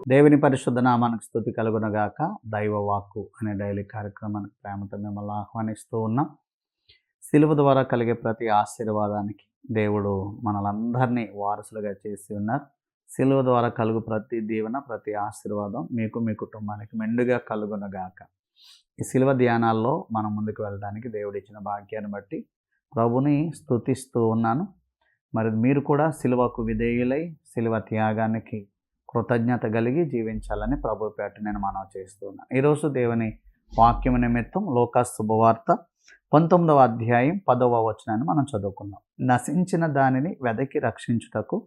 దేవుని పరిశుద్ధ నామానికి స్తుతి కలుగునగాక. దైవ వాక్కు అనే డైలీ కార్యక్రమానికి ప్రేమతో మిమ్మల్ని ఆహ్వానిస్తూ ఉన్నాం. సిలువ ద్వారా కలిగే ప్రతి ఆశీర్వాదానికి దేవుడు మనలందరినీ వారసులుగా చేసి ఉన్నారు. సిలువ ద్వారా కలుగు ప్రతి దీవెన, ప్రతి ఆశీర్వాదం మీకు, మీ కుటుంబానికి మెండుగా కలుగునగాక. ఈ సిలువ ధ్యానాల్లో మనం ముందుకు వెళ్ళడానికి దేవుడు ఇచ్చిన భాగ్యాన్ని బట్టి ప్రభుని స్తుతిస్తూ ఉన్నాను. మరి మీరు కూడా సిలువకు విధేయులై సిలువ త్యాగానికి కృతజ్ఞత కలిగి జీవించాలని ప్రభు పేట నేను మనవి చేస్తున్నాను. ఈరోజు దేవుని వాక్యం నిమిత్తం లూకాసు శుభవార్త 19వ అధ్యాయం 10వ వచనాన్ని మనం చదువుకుందాం. నశించిన దానిని వెదకి రక్షించుటకు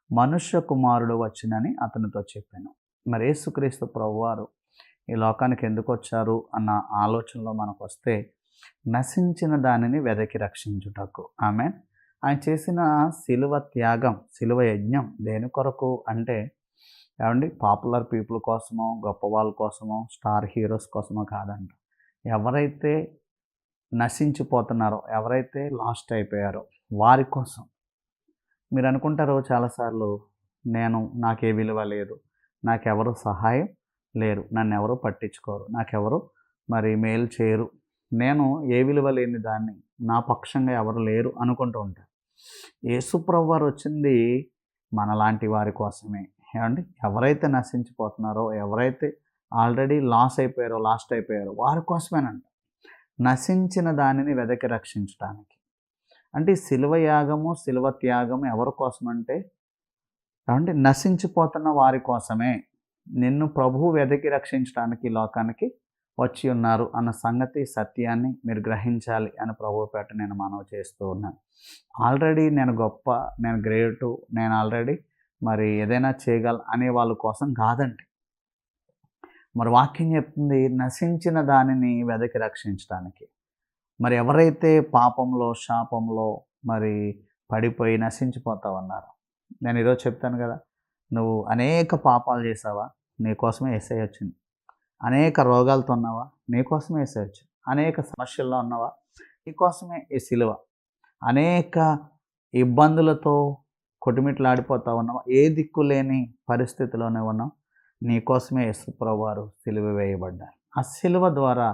మనుష్య కుమారుడు వచ్చినని అతనితో చెప్పాను. మరి యేసుక్రీస్తు ప్రభువారు ఈ లోకానికి ఎందుకు వచ్చారు అన్న ఆలోచనలో మనకు వస్తే, నశించిన దానిని వెదకి రక్షించుటకు. ఆయన చేసిన సిలువ త్యాగం, సిలువ యజ్ఞం దేని కొరకు అంటే, ఏమండి, పాపులర్ పీపుల్ కోసమో, గొప్ప వాళ్ళ కోసమో, స్టార్ హీరోస్ కోసమో కాదంట. ఎవరైతే నశించిపోతున్నారో, ఎవరైతే లాస్ట్ అయిపోయారో వారి కోసం. మీరు అనుకుంటారు చాలాసార్లు, నాకే విలువ లేదు, నాకెవరు సహాయం లేరు, నన్ను ఎవరు పట్టించుకోరు, నాకెవరు మరి మేలు చేయరు, నేను ఏ విలువ లేని దాన్ని, నా పక్షంగా ఎవరు లేరు అనుకుంటూ ఉంటారు. యేసుప్రభు వారు వచ్చింది మనలాంటి వారి కోసమే. ఏమండి, ఎవరైతే నశించిపోతున్నారో, ఎవరైతే ఆల్రెడీ లాస్ట్ అయిపోయారో వారి కోసమేనంట. నశించిన దానిని వెదకి రక్షించడానికి. అంటే సిలువ యాగము, సిలువ త్యాగము ఎవరి కోసం అంటే, ఏమండి, నశించిపోతున్న వారి కోసమే. నిన్ను ప్రభువు వెదకి రక్షించడానికి లోకానికి వచ్చి ఉన్నారు అన్న సంగతి, సత్యాన్ని మీరు గ్రహించాలి అని ప్రభువు పేట నేను మనవి చేస్తూ ఉన్నాను. ఆల్రెడీ నేను గొప్ప, నేను గ్రేటు, నేను ఆల్రెడీ మరి ఏదైనా చేయగల అనే వాళ్ళ కోసం కాదండి. మరి వాక్యం చెప్తుంది నశించిన దానిని వెదకి రక్షించడానికి. మరి ఎవరైతే పాపంలో, శాపంలో మరి పడిపోయి నశించిపోతా ఉన్నారు, నేను ఈరోజు చెప్తాను కదా, నువ్వు అనేక పాపాలు చేసావా, నీకోసమే యేసయ్య వచ్చింది. అనేక రోగాలతో ఉన్నావా, నీకోసమే యేసయ్య వచ్చింది. అనేక సమస్యల్లో ఉన్నావా, నీకోసమే ఈ సిలువ. అనేక ఇబ్బందులతో కొట్టుమిట్లాడిపోతా ఉన్నావా, ఏ దిక్కు లేని పరిస్థితిలోనే ఉన్నావు, నీకోసమే యేసుప్రభు వారు సిలువ వేయబడ్డారు. ఆ సిలువ ద్వారా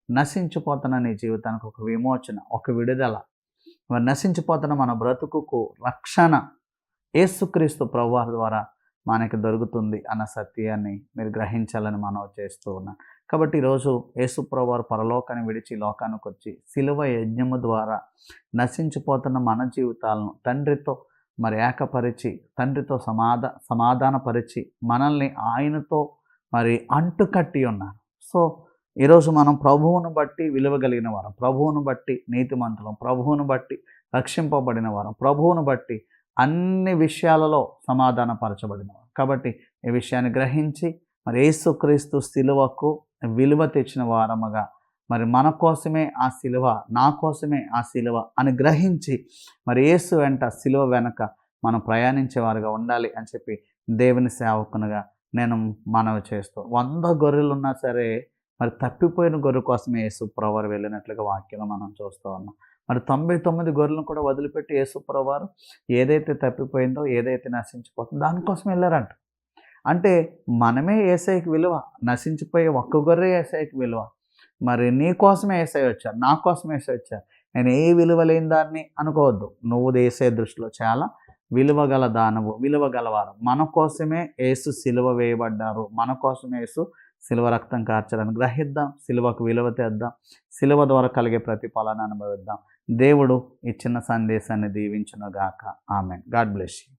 నశించిపోతున్న నీ జీవితానికి ఒక విమోచన, ఒక విడుదల, మరి నశించిపోతున్న మన బ్రతుకుకు రక్షణ యేసుక్రీస్తు ప్రభువారి ద్వారా మనకి దొరుకుతుంది అన్న సత్యాన్ని మీరు గ్రహించాలని మనం చేస్తూ ఉన్నాం. కాబట్టి ఈరోజు యేసుప్రభు వారు పరలోకాన్ని విడిచి లోకానికి వచ్చి సిలువ యజ్ఞము ద్వారా నశించిపోతున్న మన జీవితాలను తండ్రితో మరి ఏకపరిచి, తండ్రితో సమాధానపరిచి మనల్ని ఆయనతో మరి అంటుకట్టి ఉన్నారు. సో ఈరోజు మనం ప్రభువును బట్టి విలువ కలిగిన వారం, ప్రభువును బట్టి నీతిమంతులం, ప్రభువును బట్టి రక్షింపబడిన వారం, ప్రభువును బట్టి అన్ని విషయాలలో సమాధానపరచబడిన వారం. కాబట్టి ఈ విషయాన్ని గ్రహించి మరి యేసుక్రీస్తు సిలువకు విలువ తెచ్చిన వారముగా, మరి మన కోసమే ఆ సిలువ, నా కోసమే ఆ సిలువ అని గ్రహించి మరి యేసు వెంట, సిలువ వెనక మనం ప్రయాణించేవారుగా ఉండాలి అని చెప్పి దేవుని సేవకునిగా నేను మనవి చేస్తూ, 100 గొర్రెలు ఉన్నా సరే మరి తప్పిపోయిన గొర్రె కోసమే యేసుప్రభు వారు వెళ్ళినట్లుగా వాక్యంలో మనం చూస్తూ ఉన్నాం. మరి 99 గొర్రెలను కూడా వదిలిపెట్టి యేసుప్రభు వారు ఏదైతే తప్పిపోయిందో, ఏదైతే నశించిపోతుందో దానికోసం వెళ్ళారంట. అంటే మనమే యేసయ్యకి విలువ, నశించిపోయే ఒక్క గొర్రె యేసయ్యకి విలువ. మరి నీ కోసమే యేసయ్య వచ్చారు, నా కోసమే యేసయ్య వచ్చారు. నేను ఏ విలువ లేని దాన్ని అనుకోవద్దు. నువ్వు యేసయ్య దృష్టిలో చాలా విలువ గల దానవు, విలువ గలవారు. మన కోసమే యేసు సిలువ వేయబడ్డారు, మన కోసమే యేసు సిలువ రక్తం కార్చాలని గ్రహిద్దాం. సిలువకు విలువ తెద్దాం. సిలువ ద్వారా కలిగే ప్రతిఫలాన్ని అనుభవిద్దాం. దేవుడు ఈ చిన్న సందేశాన్ని దీవించునుగాక. ఆమేన్. God bless you.